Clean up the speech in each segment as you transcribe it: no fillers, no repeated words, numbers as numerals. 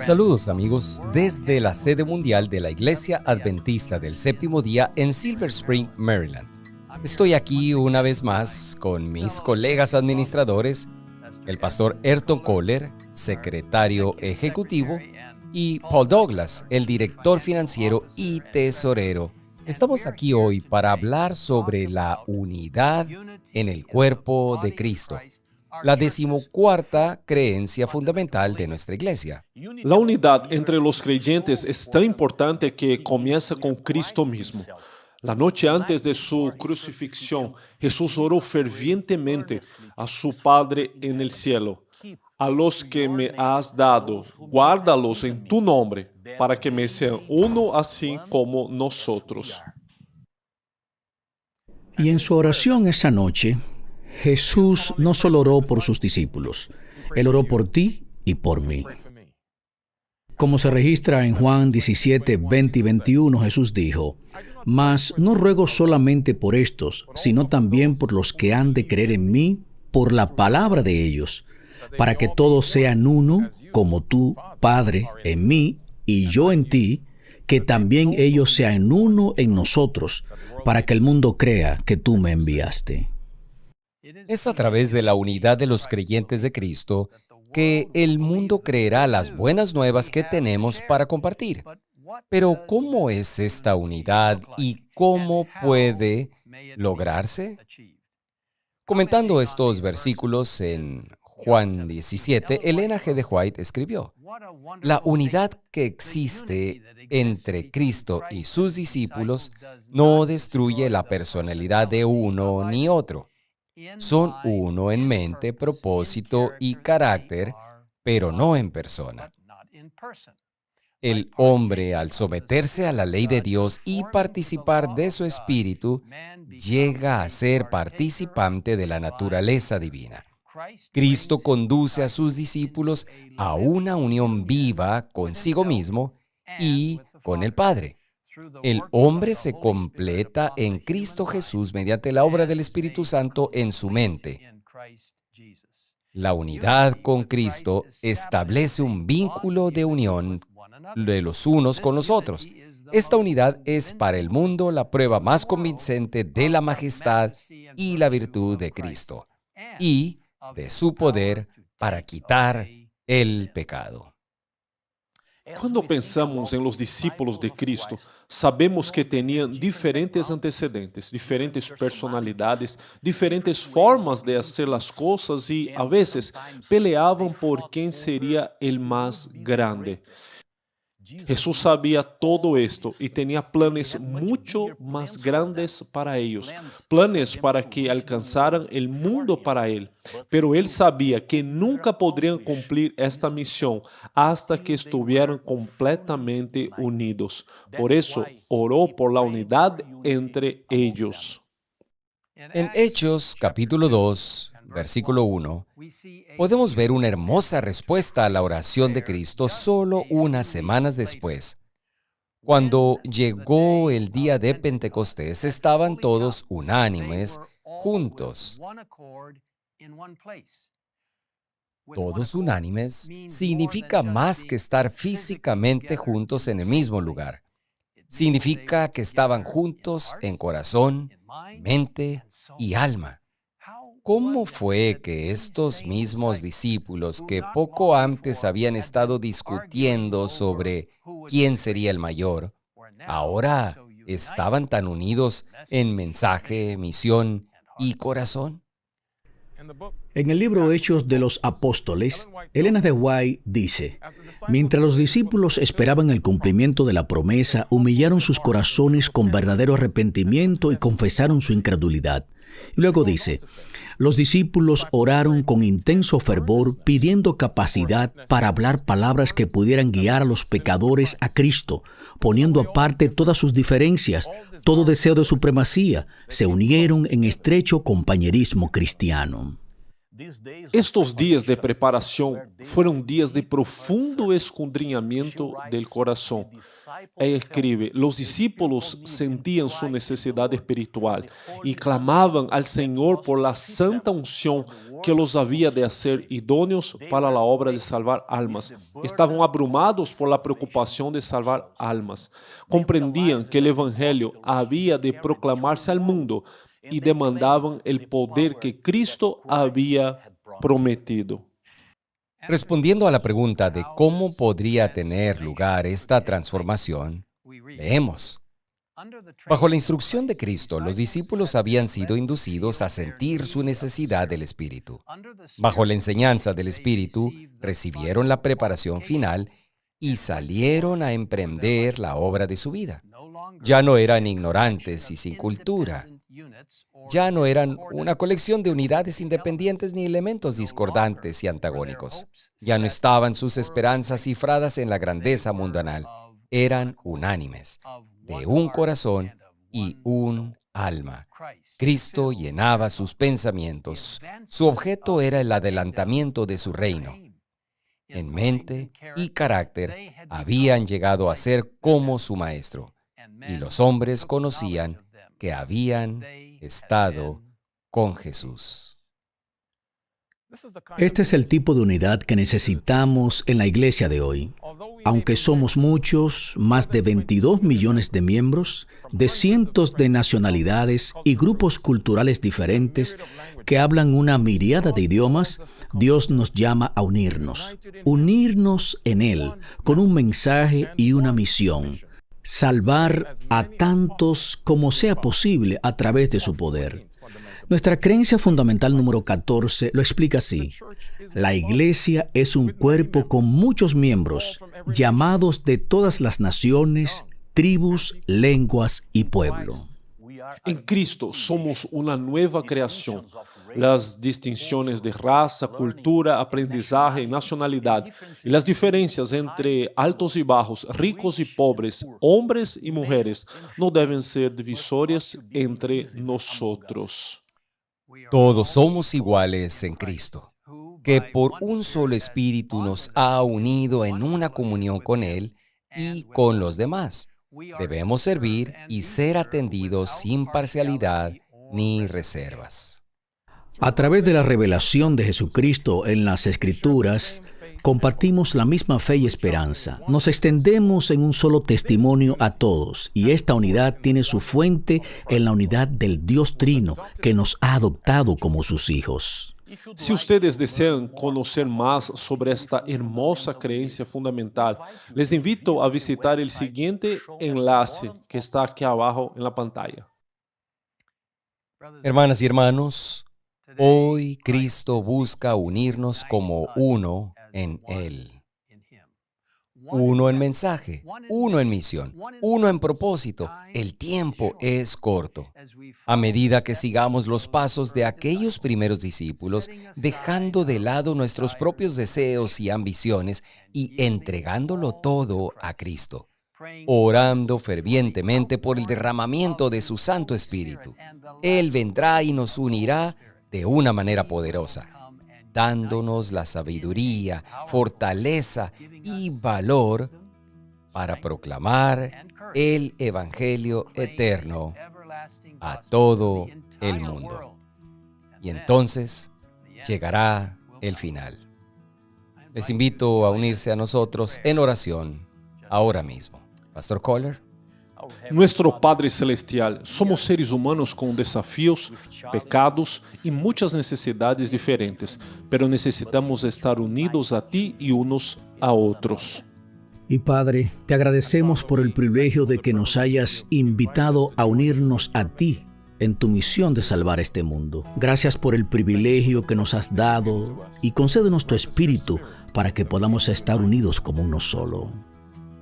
Saludos amigos desde la sede mundial de la Iglesia Adventista del Séptimo Día en Silver Spring, Maryland. Estoy aquí una vez más con mis colegas administradores, el pastor Ayrton Kohler, secretario ejecutivo, y Paul Douglas, el director financiero y tesorero. Estamos aquí hoy para hablar sobre la unidad en el cuerpo de Cristo, la 14ª creencia fundamental de nuestra iglesia. La unidad entre los creyentes es tan importante que comienza con Cristo mismo. La noche antes de su crucifixión, Jesús oró fervientemente a su Padre en el cielo. A los que me has dado, guárdalos en tu nombre, para que me sean uno así como nosotros. Y en su oración esa noche, Jesús no solo oró por sus discípulos, Él oró por ti y por mí. Como se registra en Juan 17, 20 y 21, Jesús dijo: «Mas no ruego solamente por estos, sino también por los que han de creer en mí por la palabra de ellos, para que todos sean uno, como tú, Padre, en mí y yo en ti, que también ellos sean uno en nosotros, para que el mundo crea que tú me enviaste». Es a través de la unidad de los creyentes de Cristo que el mundo creerá las buenas nuevas que tenemos para compartir. Pero, ¿cómo es esta unidad y cómo puede lograrse? Comentando estos versículos en Juan 17, Elena G. de White escribió: «La unidad que existe entre Cristo y sus discípulos no destruye la personalidad de uno ni otro. Son uno en mente, propósito y carácter, pero no en persona. El hombre, al someterse a la ley de Dios y participar de su espíritu, llega a ser participante de la naturaleza divina. Cristo conduce a sus discípulos a una unión viva consigo mismo y con el Padre. El hombre se completa en Cristo Jesús mediante la obra del Espíritu Santo en su mente. La unidad con Cristo establece un vínculo de unión de los unos con los otros. Esta unidad es para el mundo la prueba más convincente de la majestad y la virtud de Cristo y de su poder para quitar el pecado». Cuando pensamos en los discípulos de Cristo, sabemos que tenían diferentes antecedentes, diferentes personalidades, diferentes formas de hacer las cosas y a veces peleaban por quién sería el más grande. Jesús sabía todo esto y tenía planes mucho más grandes para ellos, planes para que alcanzaran el mundo para Él. Pero Él sabía que nunca podrían cumplir esta misión hasta que estuvieran completamente unidos. Por eso oró por la unidad entre ellos. En Hechos capítulo 2, versículo 1, podemos ver una hermosa respuesta a la oración de Cristo solo unas semanas después. Cuando llegó el día de Pentecostés, estaban todos unánimes, juntos. Todos unánimes significa más que estar físicamente juntos en el mismo lugar. Significa que estaban juntos en corazón, mente y alma. ¿Cómo fue que estos mismos discípulos que poco antes habían estado discutiendo sobre quién sería el mayor, ahora estaban tan unidos en mensaje, misión y corazón? En el libro Hechos de los Apóstoles, Elena de White dice: «Mientras los discípulos esperaban el cumplimiento de la promesa, humillaron sus corazones con verdadero arrepentimiento y confesaron su incredulidad». Y luego dice: «Los discípulos oraron con intenso fervor, pidiendo capacidad para hablar palabras que pudieran guiar a los pecadores a Cristo, poniendo aparte todas sus diferencias, todo deseo de supremacía, se unieron en estrecho compañerismo cristiano». Estos días de preparación fueron días de profundo escudriñamiento del corazón. Ella escribe, los discípulos sentían su necesidad espiritual y clamaban al Señor por la santa unción que los había de hacer idóneos para la obra de salvar almas. Estaban abrumados por la preocupación de salvar almas. Comprendían que el Evangelio había de proclamarse al mundo y demandaban el poder que Cristo había prometido. Respondiendo a la pregunta de cómo podría tener lugar esta transformación, leemos. Bajo la instrucción de Cristo, los discípulos habían sido inducidos a sentir su necesidad del Espíritu. Bajo la enseñanza del Espíritu, recibieron la preparación final y salieron a emprender la obra de su vida. Ya no eran ignorantes y sin cultura. Ya no eran una colección de unidades independientes ni elementos discordantes y antagónicos. Ya no estaban sus esperanzas cifradas en la grandeza mundanal. Eran unánimes, de un corazón y un alma. Cristo llenaba sus pensamientos. Su objeto era el adelantamiento de su reino. En mente y carácter habían llegado a ser como su Maestro, y los hombres conocían que habían estado con Jesús. Este es el tipo de unidad que necesitamos en la iglesia de hoy. Aunque somos muchos, más de 22 millones de miembros, de cientos de nacionalidades y grupos culturales diferentes que hablan una miríada de idiomas, Dios nos llama a unirnos en Él, con un mensaje y una misión. Salvar a tantos como sea posible a través de su poder. Nuestra creencia fundamental número 14 lo explica así. La iglesia es un cuerpo con muchos miembros, llamados de todas las naciones, tribus, lenguas y pueblo. En Cristo somos una nueva creación. Las distinciones de raza, cultura, aprendizaje y nacionalidad y las diferencias entre altos y bajos, ricos y pobres, hombres y mujeres, no deben ser divisorias entre nosotros. Todos somos iguales en Cristo, que por un solo Espíritu nos ha unido en una comunión con Él y con los demás. Debemos servir y ser atendidos sin parcialidad ni reservas. A través de la revelación de Jesucristo en las Escrituras, compartimos la misma fe y esperanza. Nos extendemos en un solo testimonio a todos, y esta unidad tiene su fuente en la unidad del Dios Trino, que nos ha adoptado como sus hijos. Si ustedes desean conocer más sobre esta hermosa creencia fundamental, les invito a visitar el siguiente enlace que está aquí abajo en la pantalla. Hermanas y hermanos, hoy Cristo busca unirnos como uno en Él. Uno en mensaje, uno en misión, uno en propósito. El tiempo es corto. A medida que sigamos los pasos de aquellos primeros discípulos, dejando de lado nuestros propios deseos y ambiciones y entregándolo todo a Cristo, orando fervientemente por el derramamiento de su Santo Espíritu, Él vendrá y nos unirá de una manera poderosa, dándonos la sabiduría, fortaleza y valor para proclamar el Evangelio eterno a todo el mundo. Y entonces llegará el final. Les invito a unirse a nosotros en oración ahora mismo. Pastor Kohler. Nuestro Padre Celestial, somos seres humanos con desafíos, pecados y muchas necesidades diferentes, pero necesitamos estar unidos a ti y unos a otros. Y Padre, te agradecemos por el privilegio de que nos hayas invitado a unirnos a ti en tu misión de salvar este mundo. Gracias por el privilegio que nos has dado y concédenos tu Espíritu para que podamos estar unidos como uno solo.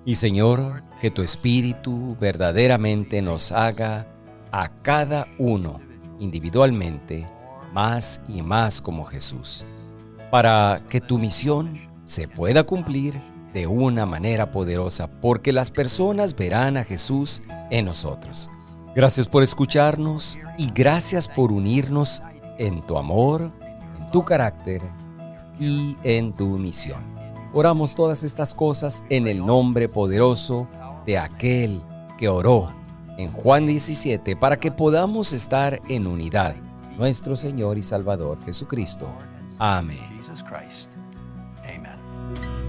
Y Señor, que tu Espíritu verdaderamente nos haga a cada uno individualmente más y más como Jesús, para que tu misión se pueda cumplir de una manera poderosa, porque las personas verán a Jesús en nosotros. Gracias por escucharnos y gracias por unirnos en tu amor, en tu carácter y en tu misión. Oramos todas estas cosas en el nombre poderoso de aquel que oró en Juan 17 para que podamos estar en unidad, nuestro Señor y Salvador Jesucristo. Amén. Jesus Christ. Amen.